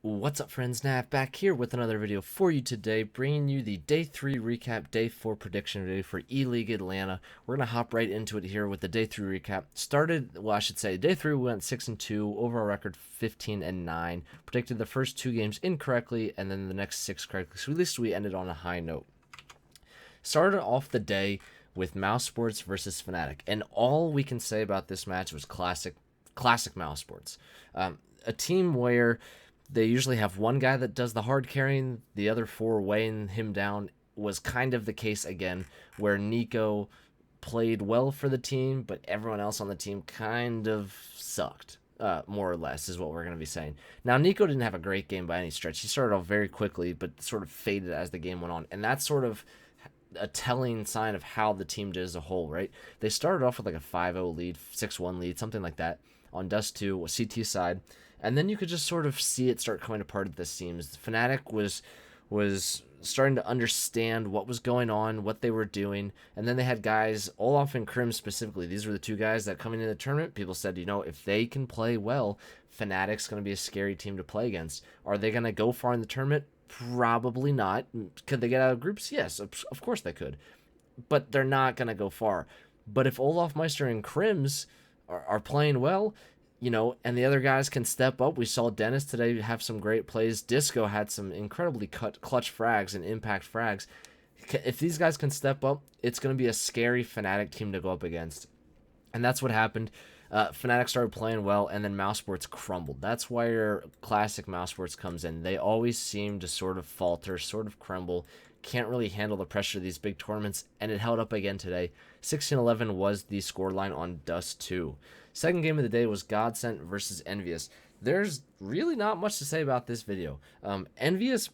What's up, friends? Nav back here with another video for you today, bringing you the Day 3 recap, Day 4 prediction video for ELEAGUE Atlanta. We're going to hop right into it here with the Day 3 recap. I should say, Day 3 we went 6-2, overall record 15-9. Predicted the first 2 games incorrectly, and then the next 6 correctly, so at least we ended on a high note. Started off the day with Mousesports versus Fnatic, and all we can say about this match was classic Mousesports. A team where they usually have one guy that does the hard carrying, the other 4 weighing him down. Was kind of the case again, where Nico played well for the team, but everyone else on the team kind of sucked, more or less, is what we're going to be saying. Now, Nico didn't have a great game by any stretch. He started off very quickly, but sort of faded as the game went on, and that's sort of a telling sign of how the team did as a whole, right? They started off with like a 5-0 lead, 6-1 lead, something like that, on Dust 2, CT side. And then you could just sort of see it start coming apart at the seams. Fnatic was starting to understand what was going on, what they were doing, and then they had guys, Olaf and Krim specifically. These were the 2 guys that coming into the tournament, people said, if they can play well, Fnatic's going to be a scary team to play against. Are they going to go far in the tournament? Probably not. Could they get out of groups? Yes, of course they could. But they're not going to go far. But if Olaf Meister and Krims are playing well, and the other guys can step up. We saw Dennis today have some great plays. Disco had some incredibly clutch frags and impact frags. If these guys can step up, it's going to be a scary Fnatic team to go up against. And that's what happened. Fnatic started playing well, and then Mousesports crumbled. That's where classic Mousesports comes in. They always seem to sort of falter, sort of crumble, can't really handle the pressure of these big tournaments, and it held up again today. 16-11 was the scoreline on Dust 2. Second game of the day was Godsent versus Envious. There's really not much to say about this video. Envious,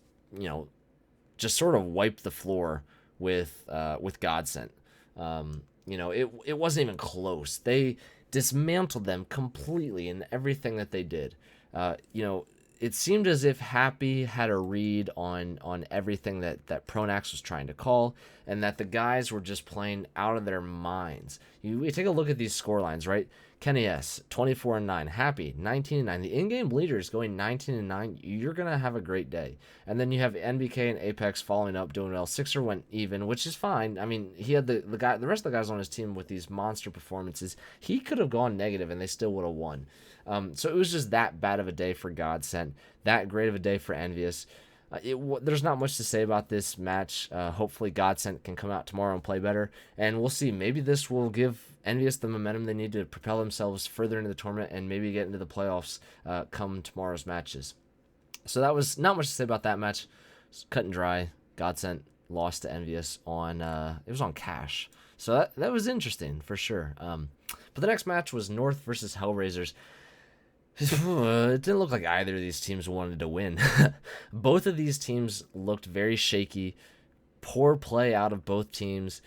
just sort of wiped the floor with Godsent. It wasn't even close. They dismantled them completely in everything that they did. It seemed as if Happy had a read on everything that Pronax was trying to call, and that the guys were just playing out of their minds. We take a look at these score lines, right? Kenny S, 24-9. Happy, 19-9. The in-game leader is going 19-9. You're going to have a great day. And then you have NBK and Apex following up, doing well. Sixer went even, which is fine. I mean, he had the rest of the guys on his team with these monster performances. He could have gone negative, and they still would have won. So it was just that bad of a day for Godsent, that great of a day for Envious. There's not much to say about this match. Hopefully Godsent can come out tomorrow and play better, and we'll see. Maybe this will give Envious the momentum they need to propel themselves further into the tournament and maybe get into the playoffs come tomorrow's matches. So that was not much to say about that match. It's cut and dry. Godsent lost to Envious on it was on cash. So that was interesting for sure. But the next match was North versus HellRaisers. It didn't look like either of these teams wanted to win. Both of these teams looked very shaky. Poor play out of both teams.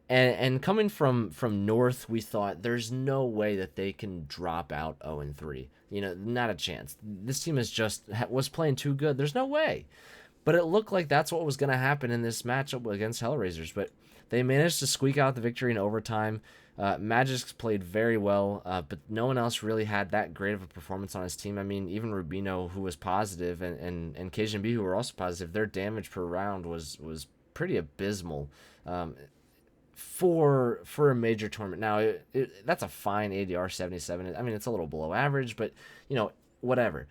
And coming from North, we thought there's no way that they can drop out 0-3. Not a chance. This team was playing too good. There's no way. But it looked like that's what was going to happen in this matchup against HellRaisers. But they managed to squeak out the victory in overtime. Magic's played very well, but no one else really had that great of a performance on his team. I mean, even Rubino, who was positive, and KJB, who were also positive, their damage per round was pretty abysmal for a major tournament. Now, that's a fine ADR 77. I mean, it's a little below average, but, whatever.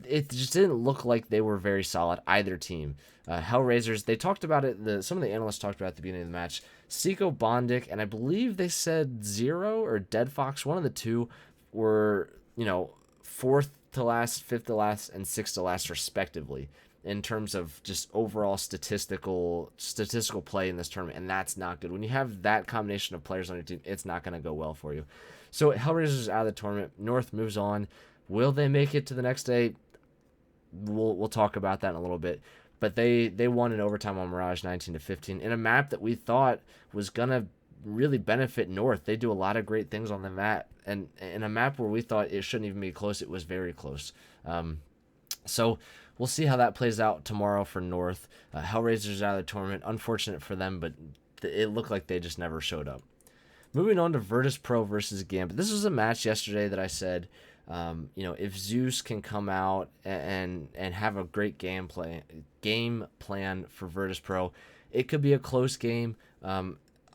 It just didn't look like they were very solid, either team. HellRaisers, they talked about it, some of the analysts talked about it at the beginning of the match. Seiko Bondic, and I believe they said Zero or Dead Fox, one of the two, were, 4th to last, 5th to last, and 6th to last, respectively, in terms of just overall statistical play in this tournament, and that's not good. When you have that combination of players on your team, it's not going to go well for you. So HellRaisers is out of the tournament. North moves on. Will they make it to the next day? We'll talk about that in a little bit. But they won in overtime on Mirage 19-15 in a map that we thought was going to really benefit North. They do a lot of great things on the map. And in a map where we thought it shouldn't even be close, it was very close. So we'll see how that plays out tomorrow for North. HellRaisers out of the tournament. Unfortunate for them, but it looked like they just never showed up. Moving on to Virgos Pro versus Gambit. This was a match yesterday that I said If Zeus can come out and have a great game plan for Virtus Pro, it could be a close game.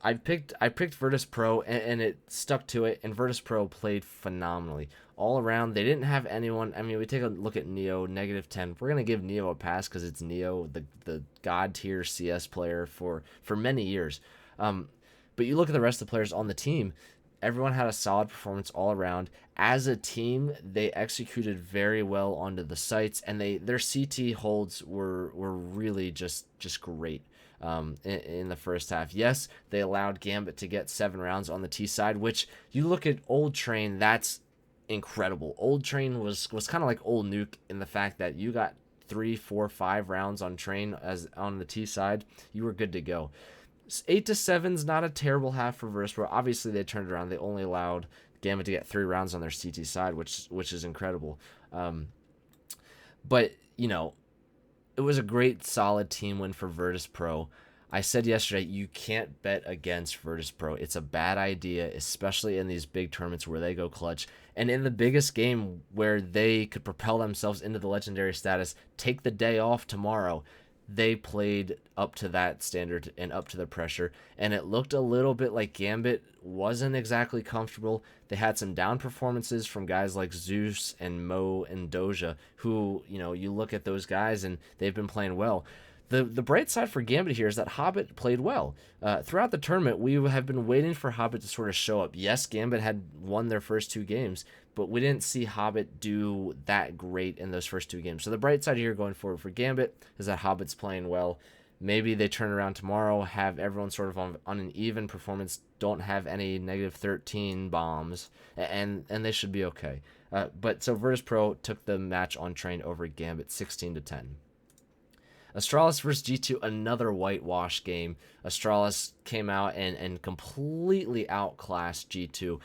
I picked Virtus Pro and it stuck to it, and Virtus Pro played phenomenally all around. They didn't have anyone. I mean, we take a look at Neo, -10. We're gonna give Neo a pass because it's Neo, the god tier CS player for many years. But you look at the rest of the players on the team. Everyone had a solid performance all around. As a team, they executed very well onto the sites, and their CT holds were really just great. In the first half. Yes, they allowed Gambit to get 7 rounds on the T side, which you look at Old Train, that's incredible. Old Train was kind of like Old Nuke in the fact that you got 3, 4, 5 rounds on Train as on the T side, you were good to go. 8 to 7's not a terrible half for Virtus Pro. Obviously, they turned around. They only allowed Gambit to get 3 rounds on their CT side, which is incredible. But it was a great, solid team win for Virtus Pro. I said yesterday, you can't bet against Virtus Pro. It's a bad idea, especially in these big tournaments where they go clutch. And in the biggest game where they could propel themselves into the legendary status, take the day off tomorrow, they played up to that standard and up to the pressure. And it looked a little bit like Gambit wasn't exactly comfortable. They had some down performances from guys like Zeus and Mo and Doja, who, you look at those guys and they've been playing well. The bright side for Gambit here is that Hobbit played well. Throughout the tournament, we have been waiting for Hobbit to sort of show up. Yes, Gambit had won their first 2 games, but we didn't see Hobbit do that great in those first 2 games. So the bright side here going forward for Gambit is that Hobbit's playing well. Maybe they turn around tomorrow, have everyone sort of on an even performance, don't have any -13 bombs, and they should be okay. But so Virtus Pro took the match on Train over Gambit 16-10. Astralis versus G2, another whitewash game. Astralis came out and completely outclassed G2.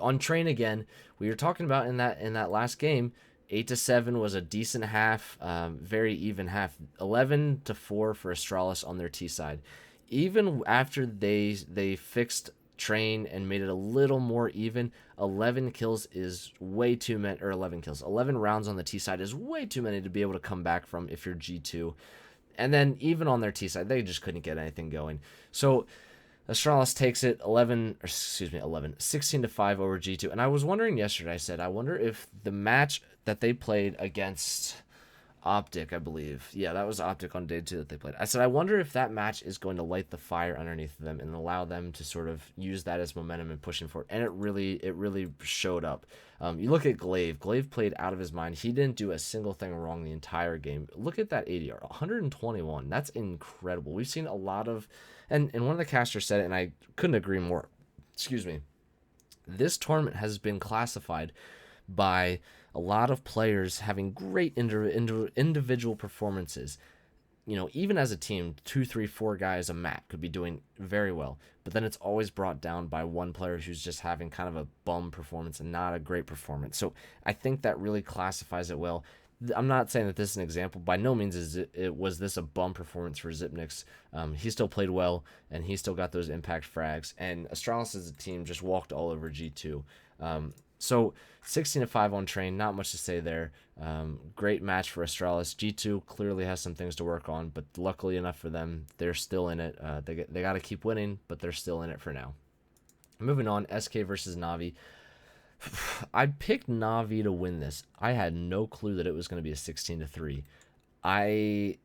On Train again, we were talking about in that last game, 8 to 7 was a decent half, very even half. 11-4 for Astralis on their T side. Even after they fixed Train and made it a little more even, 11 kills is way too many, or 11 kills. 11 rounds on the T side is way too many to be able to come back from if you're G2. And then even on their T side, they just couldn't get anything going. So Astralis takes it 16-5 over G2. And I was wondering yesterday, I wonder if the match that they played against Optic, I believe. Yeah, that was Optic on day 2 that they played. I said, I wonder if that match is going to light the fire underneath them and allow them to sort of use that as momentum and pushing forward. And it really showed up. You look at Glaive. Glaive played out of his mind. He didn't do a single thing wrong the entire game. Look at that ADR, 121. That's incredible. We've seen a lot of, and one of the casters said it, and I couldn't agree more. Excuse me. This tournament has been classified by a lot of players having great individual performances. Even as a team, 2, 3, 4 guys a map could be doing very well, but then it's always brought down by one player who's just having kind of a bum performance and not a great performance. So I think that really classifies it well. I'm not saying that this is an example. By no means was this a bum performance for Xyp9x. He still played well, and he still got those impact frags. And Astralis as a team just walked all over G2. So 16-5 on Train, not much to say there. Great match for Astralis. G2 clearly has some things to work on, but luckily enough for them, they're still in it. They got to keep winning, but they're still in it for now. Moving on, SK versus Navi. I picked Navi to win this. I had no clue that it was going to be a 16-3. I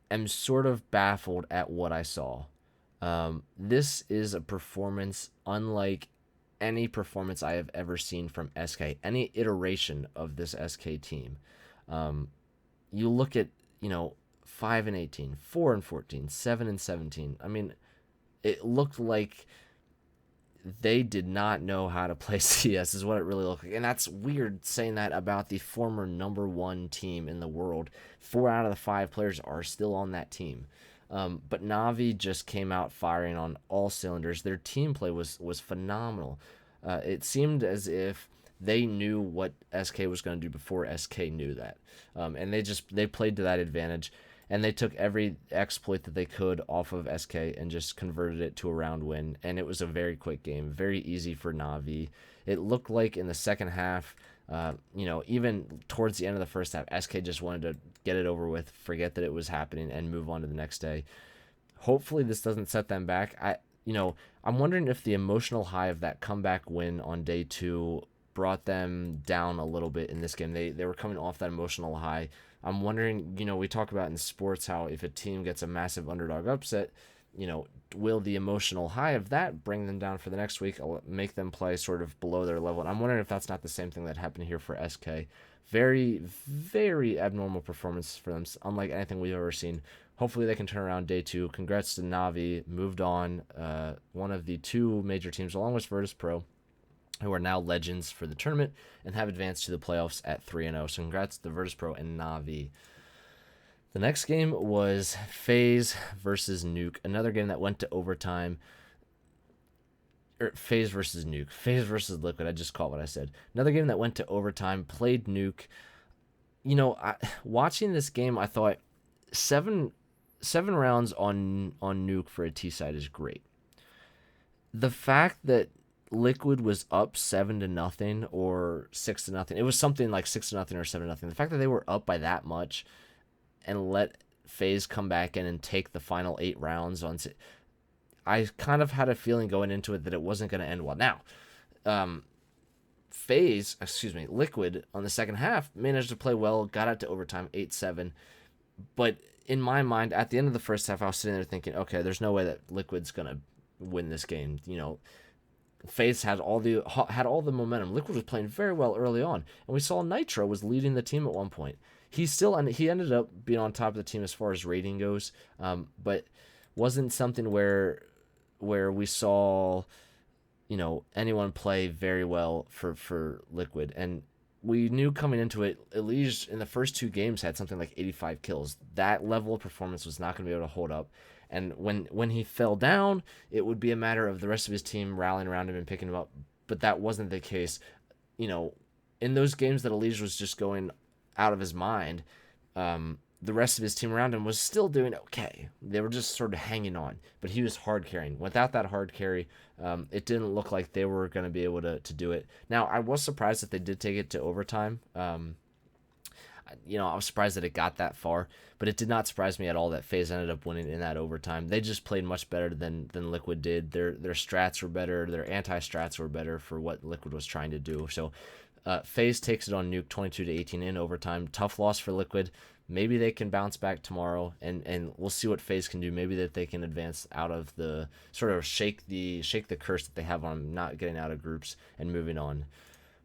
am sort of baffled at what I saw. This is a performance unlike any performance I have ever seen from SK, any iteration of this SK team. You look at, 5-18, 4-14, 7-17. I mean, it looked like they did not know how to play CS is what it really looked like. And that's weird saying that about the former #1 team in the world. 4 out of the 5 players are still on that team. But Navi just came out firing on all cylinders. Their team play was phenomenal. It seemed as if they knew what SK was going to do before SK knew that. And they played to that advantage. And they took every exploit that they could off of SK and just converted it to a round win. And it was a very quick game, very easy for Navi. It looked like in the second half, You know, even towards the end of the first half, SK just wanted to get it over with, forget that it was happening, and move on to the next day. Hopefully this doesn't set them back. I'm wondering if the emotional high of that comeback win on day 2 brought them down a little bit in this game. They were coming off that emotional high. I'm wondering, you know, we talk about in sports how if a team gets a massive underdog upset, you know, will the emotional high of that bring them down for the next week, make them play sort of below their level? And I'm wondering if that's not the same thing that happened here for SK. Very, very abnormal performance for them, unlike anything we've ever seen. Hopefully they can turn around day 2. Congrats to Navi, moved on, one of the 2 major teams, along with Virgos Pro, who are now legends for the tournament and have advanced to the playoffs at 3-0. So congrats to Virgos Pro and Navi. The next game was FaZe versus Nuke, another game that went to overtime. FaZe versus Nuke. FaZe versus Liquid. I just caught what I said. Another game that went to overtime, played Nuke. You know, watching this game, I thought seven rounds on Nuke for a T side is great. The fact that Liquid was up 7-0 or 6-0, it was something like 6-0 or 7-0. The fact that they were up by that much and let FaZe come back in and take the final 8 rounds on, I kind of had a feeling going into it that it wasn't going to end well. Now, Liquid on the second half managed to play well, got out to overtime 8-7, but in my mind, at the end of the first half, I was sitting there thinking, okay, there's no way that Liquid's gonna win this game. You know, FaZe had all the momentum. Liquid was playing very well early on, and we saw Nitro was leading the team at one point. He ended up being on top of the team as far as rating goes, but wasn't something where we saw, you know, anyone play very well for Liquid. And we knew coming into it, ELEAGUE in the first 2 games had something like 85 kills. That level of performance was not going to be able to hold up. And when he fell down, it would be a matter of the rest of his team rallying around him and picking him up. But that wasn't the case. You know, in those games that ELEAGUE was just going out of his mind, the rest of his team around him was still doing okay. They were just sort of hanging on, but he was hard carrying. Without that hard carry, it didn't look like they were going to be able to do it. Now, I was surprised that they did take it to overtime. You know, I was surprised that it got that far, but it did not surprise me at all that FaZe ended up winning in that overtime. They just played much better than Liquid did. Their strats were better. Their anti-strats were better for what Liquid was trying to do. So FaZe takes it on Nuke 22-18 in overtime. Tough loss for Liquid. Maybe they can bounce back tomorrow, and we'll see what FaZe can do. Maybe that they can advance out of the sort of shake the curse that they have on not getting out of groups and moving on.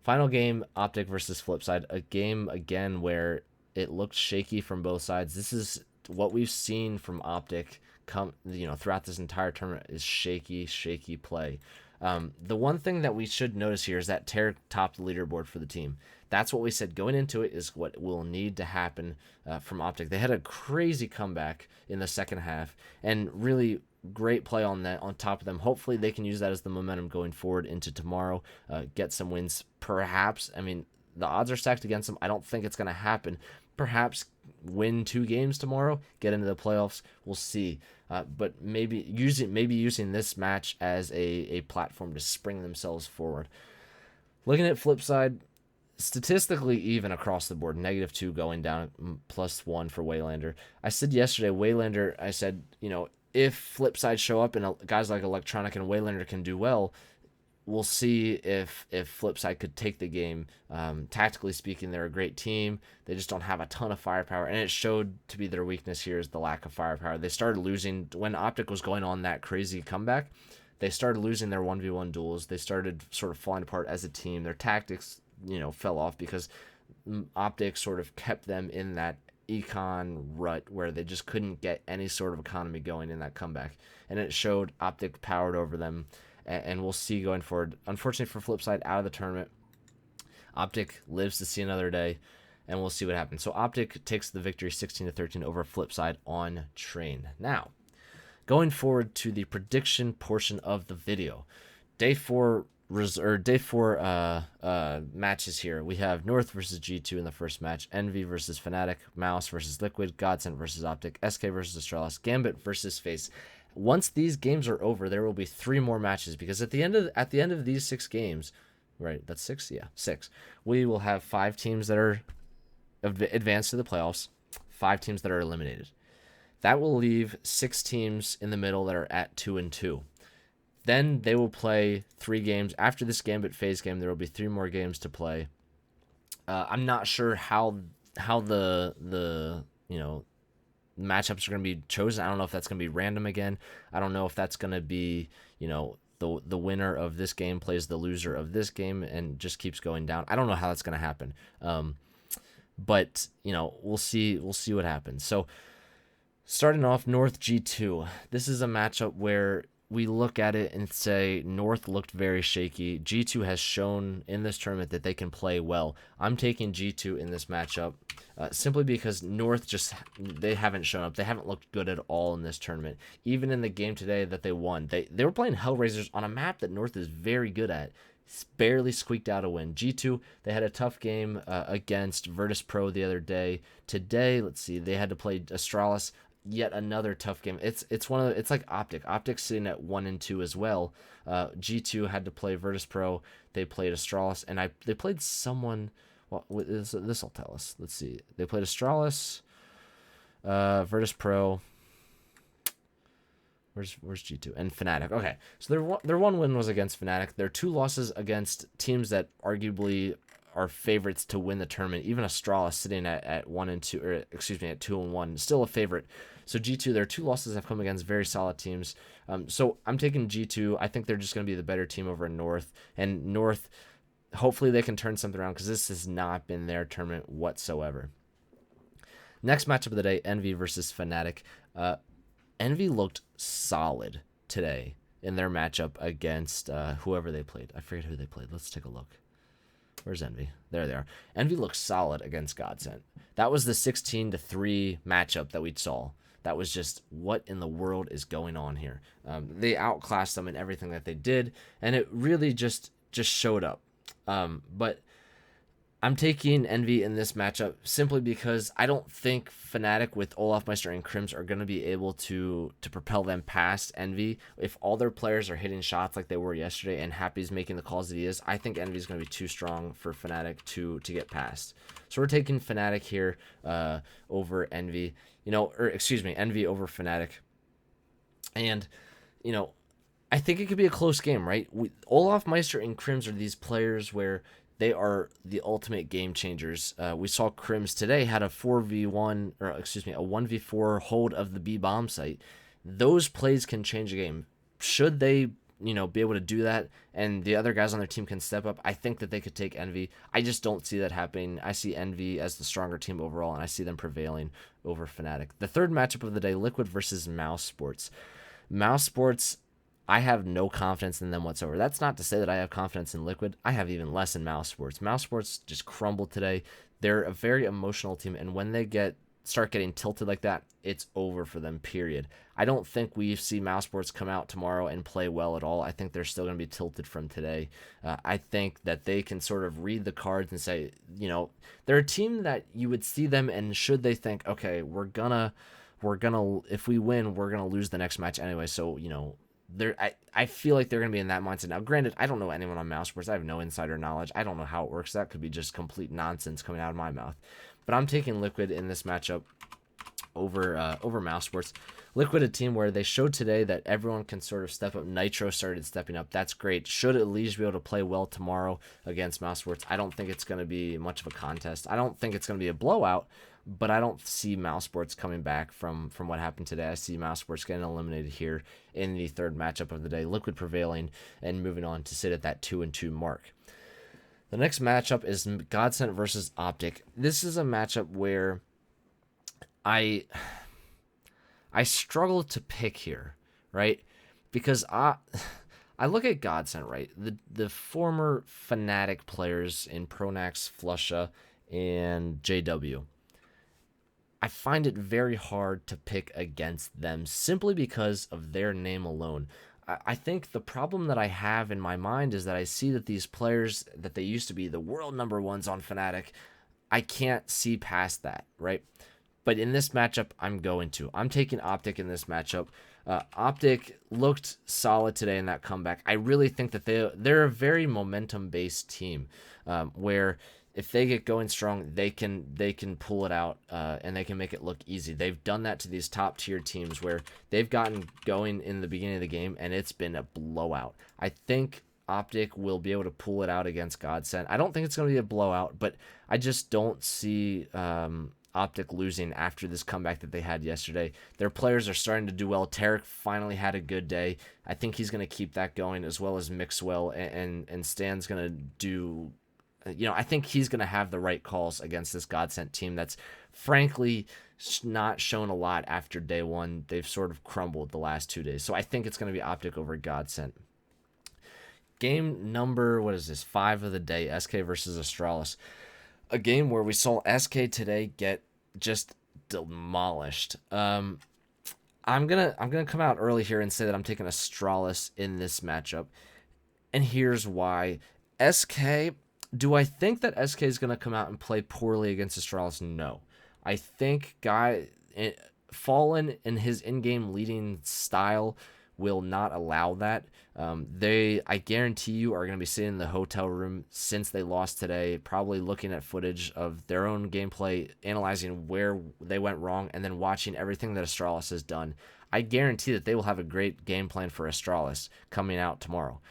Final game, Optic versus Flipside. A game again where it looked shaky from both sides. This is what we've seen from Optic throughout this entire tournament is shaky play. The one thing that we should notice here is that Tear topped the leaderboard for the team. That's what we said going into it is what will need to happen from Optic. They had a crazy comeback in the second half and really great play on that on top of them. Hopefully they can use that as the momentum going forward into tomorrow, get some wins. Perhaps, I mean, the odds are stacked against them. I don't think it's going to happen. Perhaps win 2 games tomorrow, get into the playoffs. We'll see. But maybe using this match as a platform to spring themselves forward. Looking at Flipside, statistically even across the board, -2 going down, +1 for Waylander. I said yesterday, Waylander, you know, if Flipside show up and guys like Electronic and Waylander can do well, we'll see if Flipside could take the game. Tactically speaking, they're a great team. They just don't have a ton of firepower, and it showed to be their weakness here is the lack of firepower. They started losing when Optic was going on that crazy comeback. They started losing their 1v1 duels. They started sort of falling apart as a team. Their tactics, you know, fell off because Optic sort of kept them in that econ rut where they just couldn't get any sort of economy going in that comeback. And it showed. Optic powered over them, and we'll see going forward. Unfortunately for Flipside, out of the tournament. Optic lives to see another day, and we'll see what happens. So Optic takes the victory 16-13 over Flipside on Train. Now, going forward to the prediction portion of the video. Day 4 matches here. We have North versus G2 in the first match, Envy versus Fanatic, Mouse versus Liquid, Godsent versus Optic, SK versus Astralis, Gambit versus FaZe. Once these games are over, there will be 3 more matches because at the end of these 6 games, right? That's 6. Yeah, 6. We will have 5 teams that are advanced to the playoffs, 5 teams that are eliminated. That will leave 6 teams in the middle that are at 2-2. Then they will play 3 games. After this Gambit phase game, there will be 3 more games to play. I'm not sure how the matchups are going to be chosen. I don't know if that's going to be random again. I don't know if that's going to be, the winner of this game plays the loser of this game and just keeps going down. I don't know how that's going to happen. But we'll see what happens. So starting off, North G2. This is a matchup where we look at it and say North looked very shaky. G2 has shown in this tournament that they can play well. I'm taking G2 in this matchup simply because North they haven't shown up. They haven't looked good at all in this tournament. Even in the game today that they won, they were playing HellRaisers on a map that North is very good at. Barely squeaked out a win. G2, they had a tough game against Virgos Pro the other day. Today, let's see, they had to play Astralis. Yet another tough game. It's like Optic. Optic's sitting at 1-2 as well. G2 had to play Virgos Pro. They played Astralis, and they played someone. Well, this will tell us. Let's see. They played Astralis, Virgos Pro. Where's G2 and Fnatic? Okay, so their one win was against Fnatic. Their 2 losses against teams that arguably are favorites to win the tournament. Even Astralis sitting at 1-2, or excuse me, at 2-1, still a favorite. So G2, their 2 losses have come against very solid teams. So I'm taking G2. I think they're just going to be the better team over North. And North, hopefully they can turn something around because this has not been their tournament whatsoever. Next matchup of the day, Envy versus Fnatic. Envy looked solid today in their matchup against whoever they played. I forget who they played. Let's take a look. Where's Envy? There they are. Envy looks solid against Godsent. That was the 16-3 matchup that we saw. That was just, what in the world is going on here? They outclassed them in everything that they did, and it really just showed up. But I'm taking Envy in this matchup simply because I don't think Fnatic with Olaf Meister and Crims are going to be able to propel them past Envy. If all their players are hitting shots like they were yesterday and Happy's making the calls that he is, I think Envy is going to be too strong for Fnatic to get past. So we're taking Fnatic here over Envy, Envy over Fnatic. And, I think it could be a close game, right? Olaf Meister and Crims are these players where they are the ultimate game changers. We saw Crims today had a 1v4 hold of the B bomb site. Those plays can change a game. Should they, be able to do that and the other guys on their team can step up, I think that they could take Envy. I just don't see that happening. I see Envy as the stronger team overall, and I see them prevailing over Fnatic. The third matchup of the day, Liquid versus Mousesports. Mousesports, I have no confidence in them whatsoever. That's not to say that I have confidence in Liquid. I have even less in Mousesports. Mousesports just crumbled today. They're a very emotional team, and when they start getting tilted like that, it's over for them, period. I don't think we see Mousesports come out tomorrow and play well at all. I think they're still going to be tilted from today. I think that they can sort of read the cards and say, they're a team that you would see them, and should they think, okay, we're gonna, if we win, we're gonna lose the next match anyway. So, I feel like they're going to be in that mindset. Now, granted, I don't know anyone on Mousesports. I have no insider knowledge. I don't know how it works. That could be just complete nonsense coming out of my mouth. But I'm taking Liquid in this matchup over Mousesports. Liquid, a team where they showed today that everyone can sort of step up. Nitro started stepping up. That's great. Should ELEAGUE be able to play well tomorrow against Mousesports? I don't think it's going to be much of a contest. I don't think it's going to be a blowout, but I don't see Mousesports coming back from what happened today. I see Mousesports getting eliminated here in the third matchup of the day. Liquid prevailing and moving on to sit at that 2-2 mark. The next matchup is Godsent versus Optic. This is a matchup where I struggle to pick here, right? Because I look at Godsent, right? The former Fnatic players in Pronax, Flusha, and JW. I find it very hard to pick against them simply because of their name alone. I think the problem that I have in my mind is that I see that these players that they used to be the world number ones on Fnatic, I can't see past that, right? But in this matchup, I'm taking Optic in this matchup. Optic looked solid today in that comeback. I really think that they're a very momentum-based team, where if they get going strong, they can pull it out, and they can make it look easy. They've done that to these top-tier teams where they've gotten going in the beginning of the game, and it's been a blowout. I think Optic will be able to pull it out against Godsent. I don't think it's going to be a blowout, but I just don't see Optic losing after this comeback that they had yesterday. Their players are starting to do well. Tarek finally had a good day. I think he's going to keep that going, as well as Mixwell, and Stan's going to do, I think he's going to have the right calls against this Godsent team that's frankly not shown a lot after day one. They've sort of crumbled the last 2 days. So I think it's going to be Optic over Godsent. Game number, 5 of the day, SK versus Astralis. A game where we saw SK today get just demolished. I'm gonna come out early here and say that I'm taking Astralis in this matchup, and here's why. SK, do I think that SK is gonna come out and play poorly against Astralis? No. I think Fallen in his in-game leading style will not allow that. I guarantee you, are going to be sitting in the hotel room since they lost today, probably looking at footage of their own gameplay, analyzing where they went wrong, and then watching everything that Astralis has done. I guarantee that they will have a great game plan for Astralis coming out tomorrow.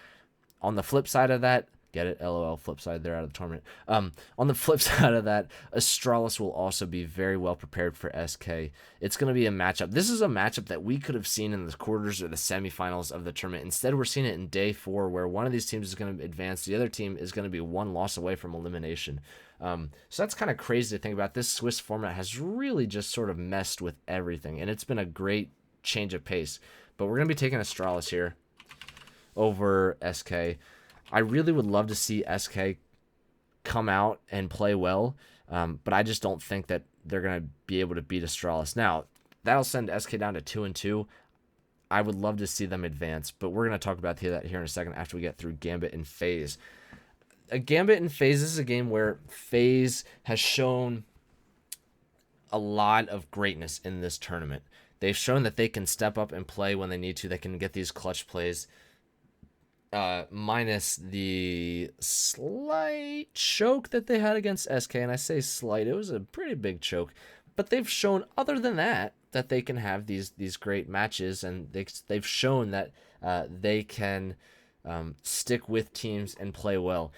On the flip side of that, get it? LOL, Flipside, they're out of the tournament. On the flip side of that, Astralis will also be very well prepared for SK. It's going to be a matchup. This is a matchup that we could have seen in the quarters or the semifinals of the tournament. Instead, we're seeing it in day 4, where one of these teams is going to advance. The other team is going to be one loss away from elimination. So that's kind of crazy to think about. This Swiss format has really just sort of messed with everything, and it's been a great change of pace. But we're going to be taking Astralis here over SK. I really would love to see SK come out and play well, but I just don't think that they're going to be able to beat Astralis. Now, that'll send SK down to 2-2. I would love to see them advance, but we're going to talk about that here in a second after we get through Gambit and FaZe. Gambit and FaZe, this is a game where FaZe has shown a lot of greatness in this tournament. They've shown that they can step up and play when they need to. They can get these clutch plays. Minus the slight choke that they had against SK, and I say slight, it was a pretty big choke, but they've shown, other than that they can have these great matches, and they've shown that they can stick with teams and play well.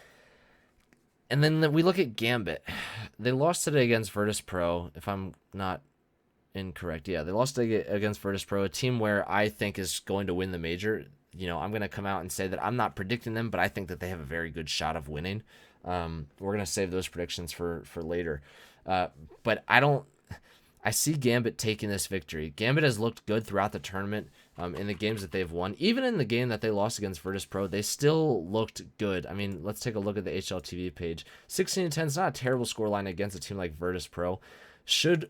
And then we look at Gambit. They lost today against Virgos Pro, if I'm not incorrect. Yeah, they lost against Virgos Pro, a team where I think is going to win the major. I'm going to come out and say that I'm not predicting them, but I think that they have a very good shot of winning. We're going to save those predictions for later. But I see Gambit taking this victory. Gambit has looked good throughout the tournament in the games that they've won. Even in the game that they lost against Virtus Pro, they still looked good. I mean, let's take a look at the HLTV page. 16-10 is not a terrible scoreline against a team like Virtus Pro.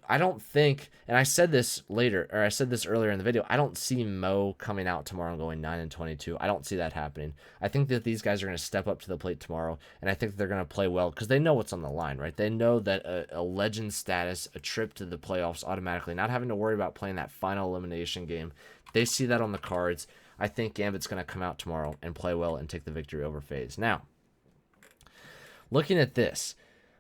I don't think, and I said this earlier in the video, I don't see Mo coming out tomorrow and going 9-22. I don't see that happening. I think that these guys are going to step up to the plate tomorrow, and I think they're going to play well because they know what's on the line, right? They know that a legend status, a trip to the playoffs automatically, not having to worry about playing that final elimination game. They see that on the cards. I think Gambit's going to come out tomorrow and play well and take the victory over FaZe. Now, looking at this,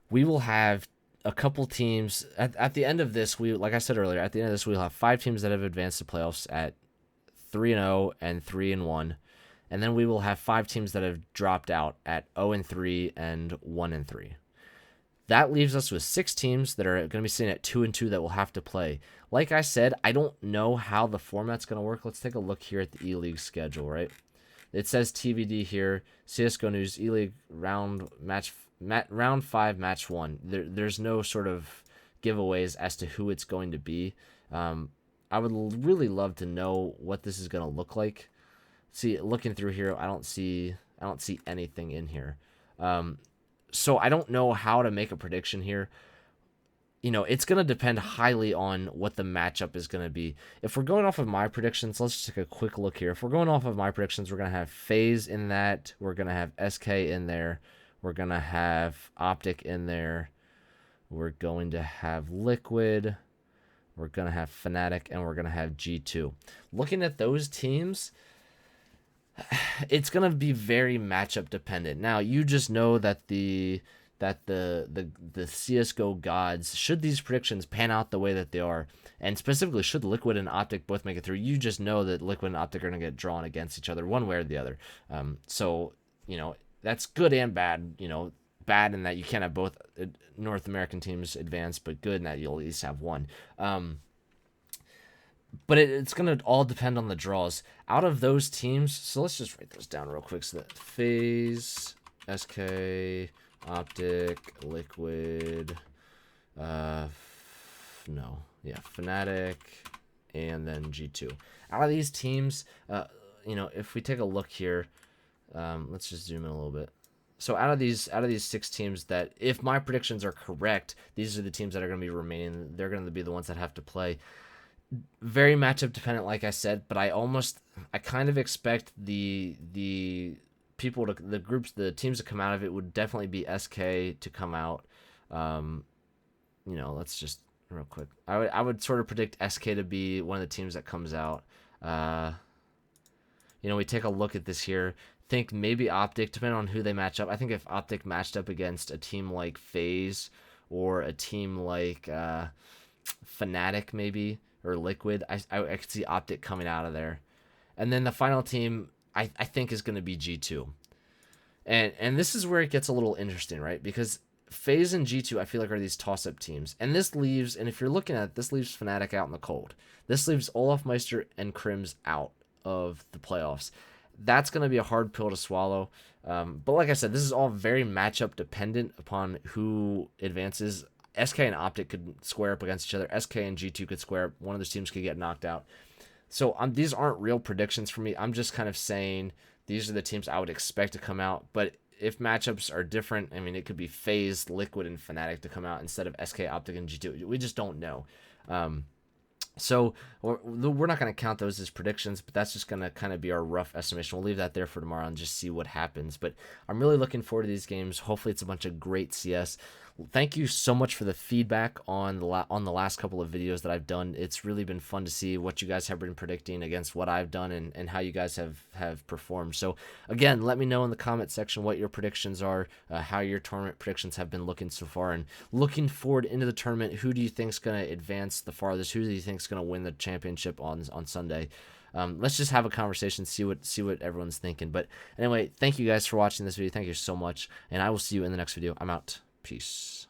we will have a couple teams at the end of this. Like I said earlier, at the end of this, we'll have 5 teams that have advanced to playoffs at 3-0 and 3-1, and then we will have 5 teams that have dropped out at 0-3 and 1-3. That leaves us with 6 teams that are going to be sitting at 2-2 that will have to play. Like I said, I don't know how the format's going to work. Let's take a look here at the ELEAGUE schedule, right? It says TBD here, CSGO News, ELEAGUE round 5, match 1. There's no sort of giveaways as to who it's going to be. I would really love to know what this is going to look like. See, looking through here, I don't see anything in here. So I don't know how to make a prediction here. It's going to depend highly on what the matchup is going to be. If we're going off of my predictions, let's just take a quick look here. If we're going off of my predictions, we're going to have FaZe in that. We're going to have SK in there. We're going to have Optic in there. We're going to have Liquid. we're going to have Fnatic, and we're going to have G2. Looking at those teams, it's going to be very matchup dependent. Now, you just know that the CSGO gods, should these predictions pan out the way that they are, and specifically should Liquid and Optic both make it through, you just know that Liquid and Optic are going to get drawn against each other one way or the other. So, you know, that's good and bad. You know, bad in that you can't have both North American teams advance, but good in that you'll at least have one. But it's going to all depend on the draws. Out of those teams, so let's just write those down real quick. So that FaZe, SK, Optic, Liquid, Fnatic, and then G2. Out of these teams, you know, if we take a look here, let's just zoom in a little bit. So out of these 6 teams, that if my predictions are correct, these are the teams that are going to be remaining. They're going to be the ones that have to play. Very matchup dependent, like I said, but I kind of expect the teams to come out of it would definitely be SK to come out. You know, let's just real quick. I would sort of predict SK to be one of the teams that comes out. You know, we take a look at this here. Think maybe Optic, depending on who they match up. I think if Optic matched up against a team like FaZe or a team like Fnatic maybe, or Liquid, I could see Optic coming out of there. And then the final team I think is going to be G2. And this is where it gets a little interesting, right? Because FaZe and G2 I feel like are these toss-up teams. And this leaves, and if you're looking at it, this leaves Fnatic out in the cold. This leaves Olaf Meister and Crims out of the playoffs. That's going to be a hard pill to swallow. But like I said, this is all very matchup dependent upon who advances. SK and Optic could square up against each other. SK and G2 could square up. One of those teams could get knocked out. So these aren't real predictions for me. I'm just kind of saying these are the teams I would expect to come out. But if matchups are different, I mean, it could be FaZe, Liquid, and Fnatic to come out instead of SK, Optic, and G2. We just don't know. So we're not going to count those as predictions, but that's just going to kind of be our rough estimation. We'll leave that there for tomorrow and just see what happens. But I'm really looking forward to these games. Hopefully it's a bunch of great CS. Thank you so much for the feedback on the last couple of videos that I've done. It's really been fun to see what you guys have been predicting against what I've done and how you guys have performed. So again, let me know in the comment section what your predictions are, how your tournament predictions have been looking so far, and looking forward into the tournament. Who do you think is going to advance the farthest? Who do you think is going to win the championship on Sunday? Let's just have a conversation, see what everyone's thinking. But anyway, thank you guys for watching this video. Thank you so much, and I will see you in the next video. I'm out. Peace.